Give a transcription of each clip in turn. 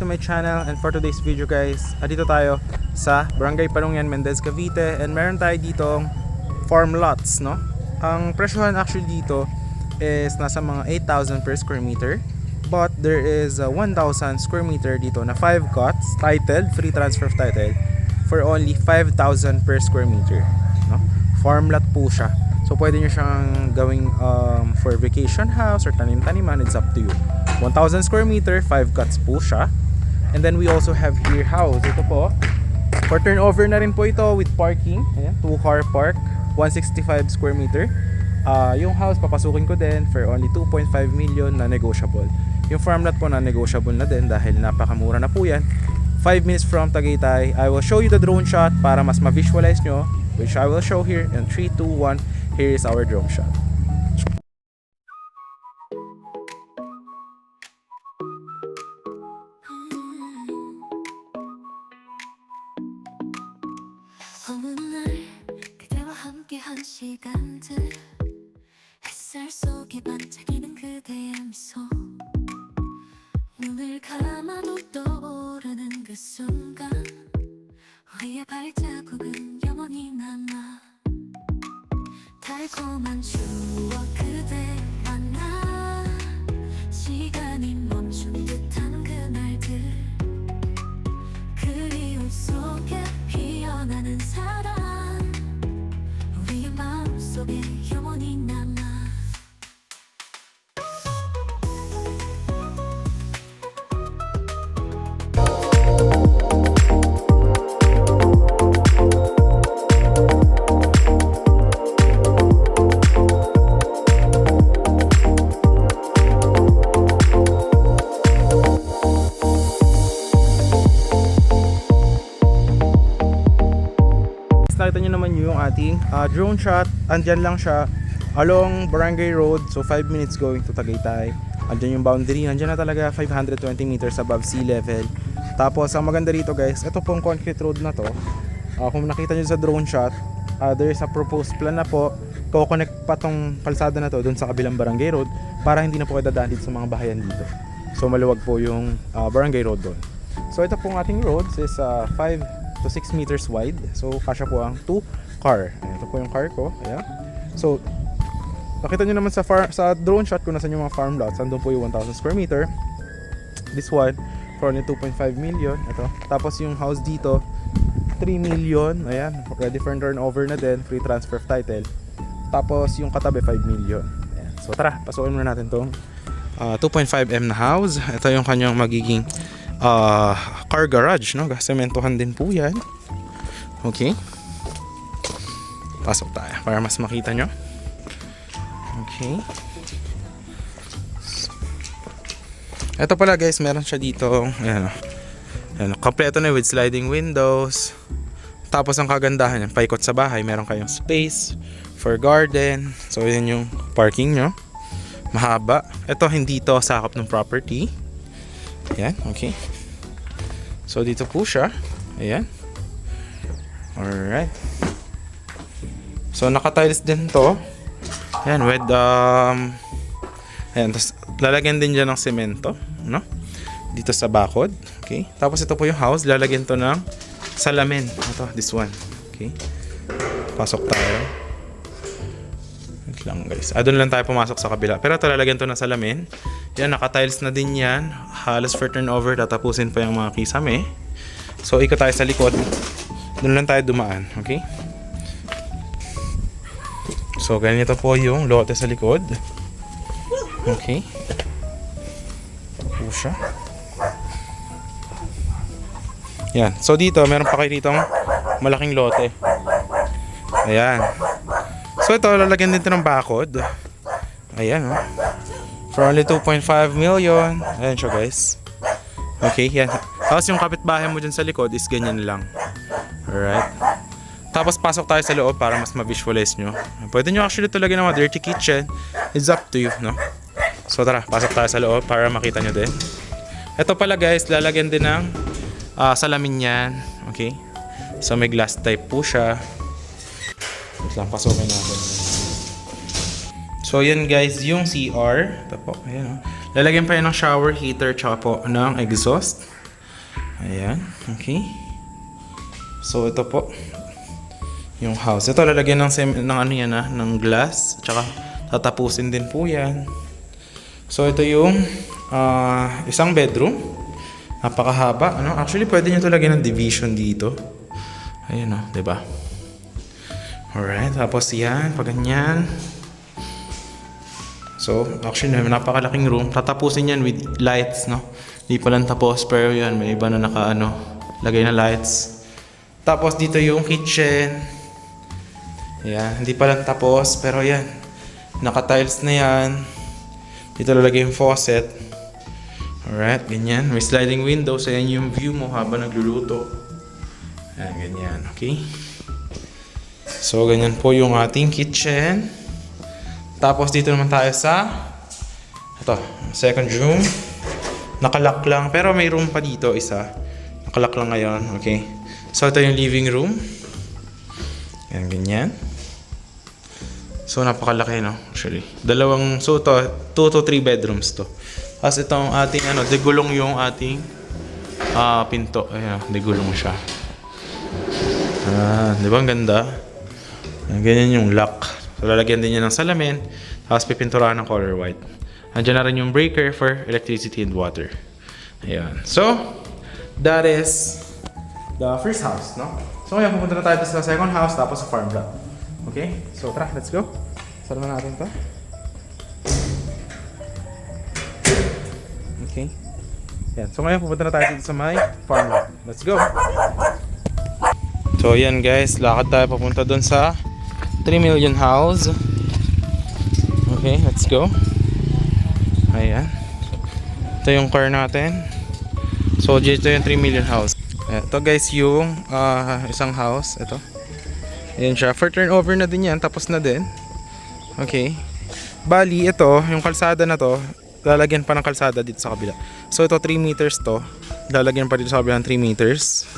to my channel, and for today's video guys, dito tayo sa Barangay Palungian, Mendez, Cavite, and meron tayo ditong farm lots, no? Ang presyohan actually dito is nasa mga 8,000 per square meter, but there is 1,000 square meter dito na 5 cots, titled, free transfer of title, for only 5,000 per square meter, no? Farm lot po siya. So pwede nyo siyang gawing for vacation house or tanim-taniman, it's up to you. 1,000 square meter, 5 cots po siya. And then we also have here house. Ito po, for turnover na rin po ito with parking. Ayan, 2-car park, 165 square meter. Yung house papasukin ko din for only 2.5 million na negotiable. Yung farm lot po na negotiable na din dahil napakamura na po yan. 5 minutes from Tagaytay. I will show you the drone shot para mas ma-visualize nyo, which I will show here in 3, 2, 1. Here is our drone shot. 어느 날 그대와 함께한 시간들 햇살 속에 반짝이는 그대의 미소 눈을 감아도 떠오르는 그 순간 우리의 발자국은 영원히 남아 달콤한 추억 그대 만나 시간이 멈춘 듯한 그날들 그리움 속에 피어나는 사랑 우리의 마음속에 영원히 남아 Nakita nyo naman yung ating drone shot. Andyan lang siya along Barangay Road, so 5 minutes going to Tagaytay. Andyan yung boundary, andyan na talaga 520 meters above sea level. Tapos ang maganda rito guys, ito pong concrete road na to, kung nakita nyo sa drone shot, there is a proposed plan na po ko-connect pa tong kalsada na to dun sa kabilang Barangay Road para hindi na po kayo dadaan dito sa mga bahayan dito. So maluwag po yung Barangay Road doon. So ito pong ating roads is 5 to 6 meters wide. So kasya po ang 2 car. Ito po yung car ko. Ayan. So nakita nyo naman sa drone shot kung nasan yung mga farm lots. Andun po yung 1,000 square meter. This one for only 2.5 million. Ito. Tapos yung house dito 3 million. Ayan. Ready for turnover na din. Free transfer of title. Tapos yung katabi 5 million. Ayan. So tara, pasukin muna natin tong 2.5M na house. Ito yung kanyang magiging car garage, no? Sementohan din po yan. Okay. Pasok tayo para mas makita nyo. Okay. Ito pala guys, meron siya dito. Ayan, ayan, kompleto na with sliding windows. Tapos ang kagandahan yan, paikot sa bahay, meron kayong space for garden. So yan yung parking nyo. Mahaba. Ito hindi to sakop ng property. Ayan, okay. So dito po siya. Ayan. Alright. So naka-tiles din to. Ayan, with ayan, tapos lalagyan din dyan ng semento, no? Dito sa bakod. Okay. Tapos ito po yung house, lalagyan to ng salamin. Ito, this one. Okay. Pasok tayo. Wait lang guys. Doon lang tayo pumasok sa kabila. Pero ito lalagyan to ng salamin. Yan, naka-tiles na din yan. Halos for turnover, tatapusin pa yung mga kisame. So, ikot tayo sa likod. Doon lang tayo dumaan, okay? So, ganito po yung lote sa likod. Okay. Ito po siya. Yan. So, dito, meron pa kayo ditong malaking lote. Ayan. So, ito, lalagyan din ito ng bakod. Ayan, oh. For only 2.5 million. Ayan siya guys. Okay, yan. Tapos yung kapitbahay mo dyan sa likod is ganyan lang. Alright. Tapos pasok tayo sa loob para mas ma-visualize nyo. Pwede nyo actually ito lagyan ng mga dirty kitchen. It's up to you, no? So tara, pasok tayo sa loob para makita nyo din. Ito pala guys, lalagyan din ng salamin yan. Okay. So may glass type po siya. Wait lang, pasukin natin. So yan guys, yung CR. Ito po, ayan, oh. Lalagyan pa yun ng shower heater tsaka po ng exhaust. Ayan, okay. So ito po yung house. Ito lalagyan ng ano yan ng glass. Tsaka tatapusin din po yan. So ito yung isang bedroom. Napakahaba, ano? Actually pwede nyo ito lagyan ng division dito. Ayun o, diba? Alright, tapos yan, pag ganyan. So, actually napakalaking room. Tatapusin yan with lights, no? Di pa lang tapos, pero yan, may iba na lagay na lights. Tapos dito yung kitchen. Yan, hindi pa lang tapos, pero yan. Naka-tiles na yan. Dito lalagay yung faucet. Alright, ganyan. May sliding window, so yan yung view mo habang nagluluto. Yan, ganyan, okay? So, ganyan po yung ating kitchen. Tapos dito naman tayo sa second room. Nakalock lang, pero may room pa dito, isa. Nakalock lang ngayon, okay? So, ito yung living room. Yan, ganyan. So, napakalaki, no? Actually. So, 2 to 3 bedrooms to. Tapos itong ating, degulong yung ating pinto. Ayan, degulong siya. Di ba ang ganda? Ganyan yung lock. So, lalagyan din niya ng salamin. Tapos pipinturahan ng color white. Andiyan na rin yung breaker for electricity and water. Ayan. So, that is the first house, no? So, ngayon pupunta na tayo sa second house tapos sa farm lot. Okay? So, tara, let's go. Sara na natin to. Okay. Yan. So, ngayon pupunta na tayo dito sa my farm lot. Let's go. So, yan guys. Lakad tayo papunta dun sa 3 million house. Okay, let's go. Ayan. Ito yung car natin. So, dito yung 3 million house. Ito guys yung isang house. Ito. Ayan siya. For turnover na din yan. Tapos na din. Okay. Bali, ito, yung kalsada na to, lalagyan pa ng kalsada dito sa kabila. So, ito 3 meters to. Lalagyan pa dito sa kabila ng 3 meters.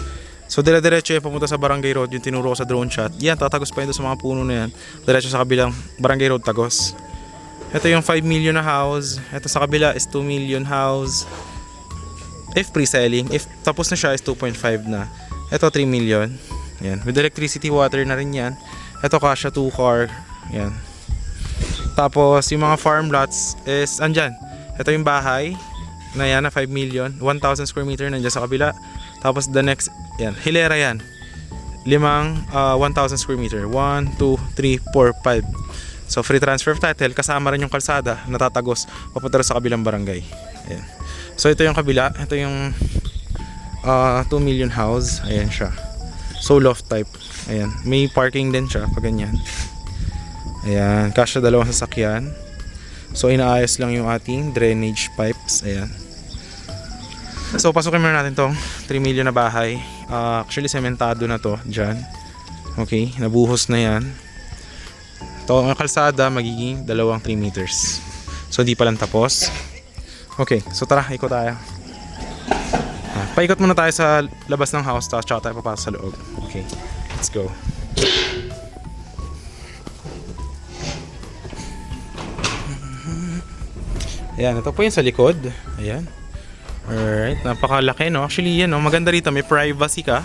So, dire-diretso yung pumunta sa Barangay Road, yung tinuro ko sa drone shot. Yan, tatagos pa yun sa mga puno na yan. Diretso sa kabilang Barangay Road, tagos. Ito yung 5 million na house. Ito sa kabila is 2 million house. If pre-selling, if tapos na siya is 2.5 na. Ito 3 million. Yan. With electricity, water na rin yan. Ito kasha 2 car. Yan. Tapos yung mga farm lots is andyan. Ito yung bahay na yan na 5 million. 1,000 square meter nandiyan sa kabila. Tapos the next, yan, hilera yan. 1,000 square meter. 1, 2, 3, 4, 5. So free transfer of title, kasama rin yung kalsada, natatagos, papunta rin sa kabilang barangay. Ayan. So ito yung kabila, ito yung 2 million house. Ayan siya. So loft type. Ayan. May parking din siya, pag ganyan. Ayan, kasya dalawang sasakyan. So inaayos lang yung ating drainage pipes. Ayan. So pasukin muna natin tong 3 million na bahay. Actually sementado na to dyan. Okay, nabuhos na yan. Ito ang kalsada magiging 3 meters. So di pa lang tapos. Okay, so tara, ikot tayo. Paikot muna tayo sa labas ng house, tapos tsaka tayo papasok sa loob. Okay, let's go. Ayan, ito po yung sa likod. Ayan. Alright, napakalaki, no? Actually, yan, no? Maganda rito, may privacy ka,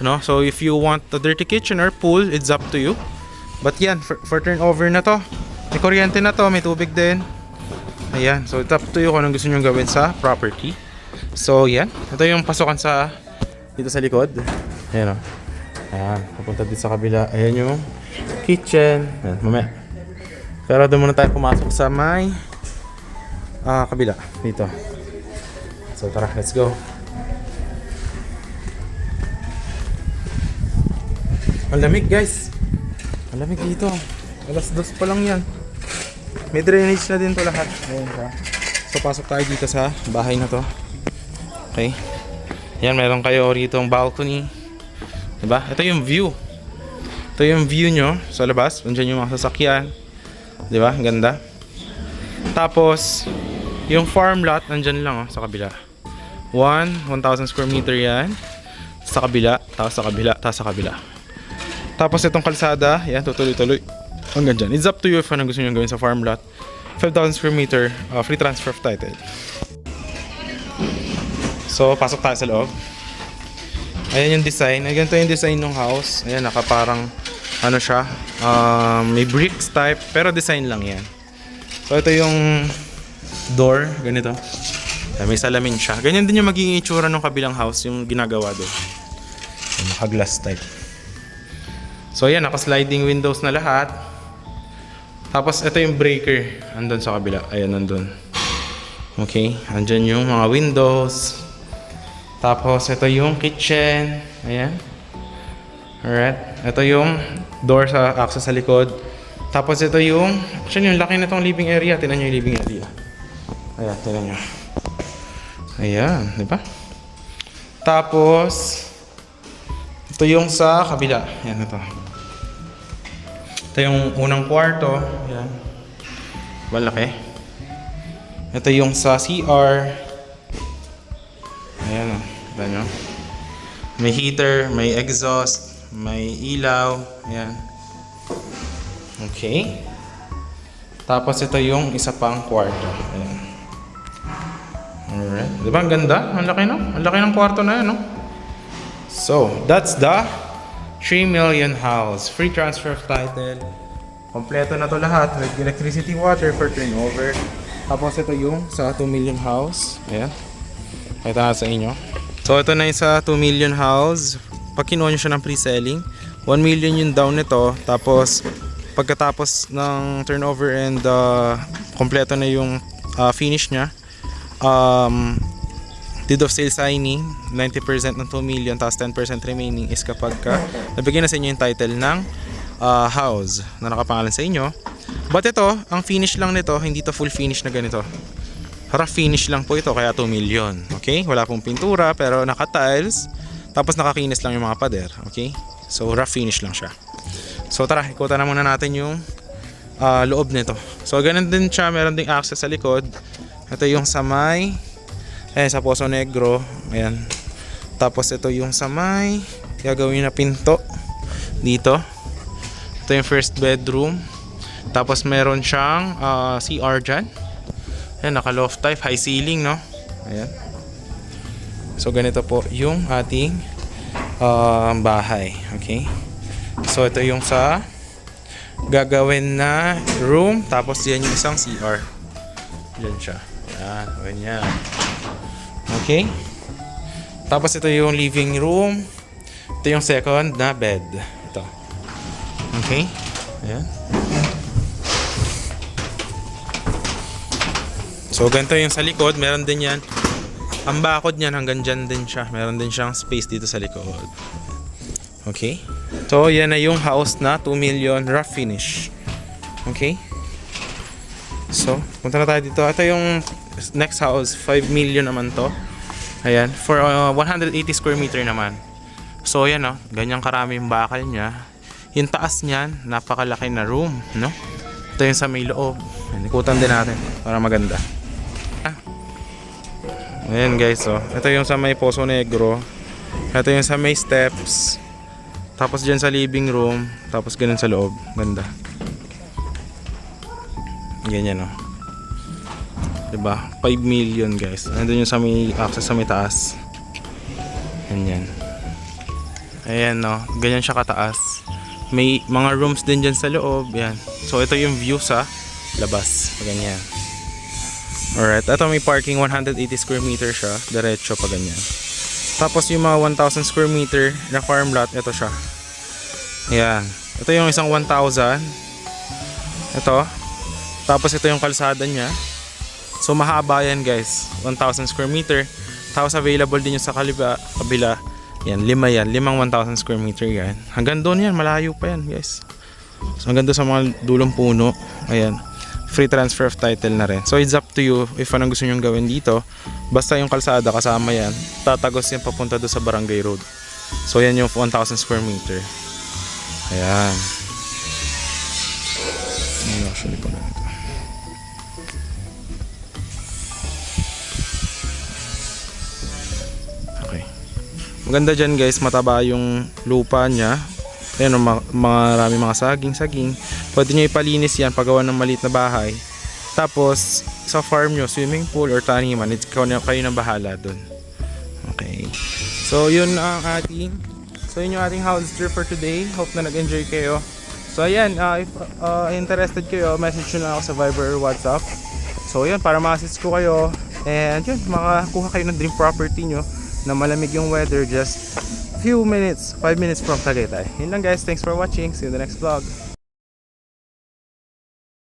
no? So, if you want a dirty kitchen or pool, it's up to you. But yan, for turnover na to. May kuryente na to, may tubig din. Ayan, so it's up to you kung anong gusto nyo gawin sa property. So, yan. Ito yung pasukan dito sa likod. Ayan, no? Ayan, papunta dito sa kabila. Ayan yung kitchen. Ayan, mamaya. Pero doon muna tayo pumasok sa may kabila, dito. So tara, let's go. Ang lamig guys. Ang lamig dito. Alas 2 pa lang yan. May drainage na din to lahat. Ayan siya. So pasok tayo dito sa bahay na to. Okay. Yan, meron kayo rito ang balcony. Diba? Ito yung view. Ito yung view nyo sa labas. Nandiyan yung mga sasakyan. Diba? Ganda. Tapos yung farm lot nandyan lang sa kabila. 1,000 square meter yan. Sa kabila, tapos sa kabila, tapos sa kabila. Tapos itong kalsada, yan, tutuloy-tuloy hanggang dyan. It's up to you if anong gusto nyo gawin sa farm lot. 5,000 square meter, free transfer of title. So, pasok tayo sa loob. Ayan yung design. Ayan, ganito yung design ng house. Ayan, nakaparang ano siya, may bricks type, pero design lang yan. So ito yung door, ganito. May salamin siya. Ganyan din yung magiging itsura ng kabilang house, yung ginagawa doon. Naka-glass type. So ayan, naka-sliding windows na lahat. Tapos ito yung breaker, andun sa kabila. Ayan, nandun. Okay, andyan yung mga windows. Tapos ito yung kitchen. Ayan. Alright. Ito yung door sa access sa likod. Tapos ito yung, actually yung laki na tong living area. Tingnan nyo yung living area. Ayan, tingnan nyo. Ayan, di ba? Tapos ito yung sa kabila. Ayan, ito. Ito yung unang kwarto. Ayan. Malaki. Ito yung sa CR. Ayan o. Tignan nyo. May heater, may exhaust, may ilaw. Ayan. Okay. Tapos ito yung isa pang kwarto. Ayan. Alright. Diba ang ganda? Ang laki no? Ang laki ng kwarto na yan no? So, that's the 3 million house. Free transfer of title. Kompleto na to lahat with electricity, water for turnover. Tapos ito yung sa 2 million house. Ayan. Pakita na sa inyo. So ito na yung sa 2 million house. Pag kinuha nyo siya ng pre-selling, 1 million yung down nito. Tapos pagkatapos ng turnover and kompleto na yung finish nya, deed of sale signing, 90% ng 2 million, tapos 10% remaining is kapag nabigyan na sa inyo yung title ng house na nakapangalan sa inyo. But ito, ang finish lang nito, hindi to full finish na ganito. Rough finish lang po ito, kaya 2 million. Okay? Wala pong pintura, pero naka-tiles. Tapos nakakinis lang yung mga pader. Okay? So, rough finish lang siya. So, tara, ikutan na muna natin yung loob nito. So, ganun din siya. Meron ding access sa likod. Ito yung sa may, sa Poso Negro. Ayan. Tapos, ito yung sa may, gagawin na pinto. Dito. Ito yung first bedroom. Tapos meron siyang CR dyan. Ayan, naka-loft type, high ceiling, no? Ayan. So, ganito po yung ating bahay. Okay? So, ito yung sa gagawin na room. Tapos, yan yung isang CR. Yan siya. Ayan, ganyan. Okay? Tapos, ito yung living room. Ito yung second na bed. Ito. Okay? Ayan. So, ganito yung sa likod. Meron din yan. Ang bakod niyan, hanggang dyan din siya. Meron din siyang space dito sa likod. Okay? So, yan na yung house na 2 million rough finish. Okay? So, punta na tayo dito. Ito yung next house. 5 million naman to. Ayan. For 180 square meter naman. So, yan o. Ganyang karami yung bakal niya. Yung taas niyan, napakalaki na room. No? Ito yung sa may loob. Ikutan din natin para maganda. Ayan guys, oh. Ito yung sa may Poso Negro. Ito yung sa may steps. Tapos dyan sa living room. Tapos ganun sa loob. Ganda. Ganyan, oh. Diba? 5 million guys. Nandun yung sa may access sa may taas. Ganyan. Ayan, no. Ganyan siya kataas. May mga rooms din dyan sa loob. Yan. So ito yung view sa labas. Ganyan. Alright, ito may parking 180 square meter siya, diretso pa ganyan. Tapos yung mga 1,000 square meter na farm lot, ito siya. Ayan. Ito yung isang 1,000. Ito. Tapos ito yung kalsada niya. So mahaba yan guys, 1,000 square meter. Tapos available din yung sa kabila. Yan, 5 yan. 1,000 square meter yan. Hanggang doon yan, malayo pa yan guys. So hanggang doon sa mga dulong puno. Ayan. Free transfer of title na rin. So it's up to you if anong gusto nyong gawin dito. Basta yung kalsada kasama yan, tatagos yan papunta doon sa Barangay Road. So yan yung 1,000 square meter. Ayan. Actually pa ganito. Okay. Maganda dyan guys, mataba yung lupa nya. Ayan, marami mga saging. Pwede nyo ipalinis yan, paggawa ng maliit na bahay. Tapos, sa farm nyo, swimming pool or taniman, kayo na bahala dun. Okay. So, So yun ang ating yung ating house tour for today. Hope na nag-enjoy kayo. So ayan, if interested kayo, message nyo lang ako sa Viber or WhatsApp. So yun, para ma-assist ko kayo. And yun, makakuha kayo ng dream property nyo na malamig yung weather, just 5 minutes from Tagaytay. Yun lang guys, thanks for watching. See you in the next vlog.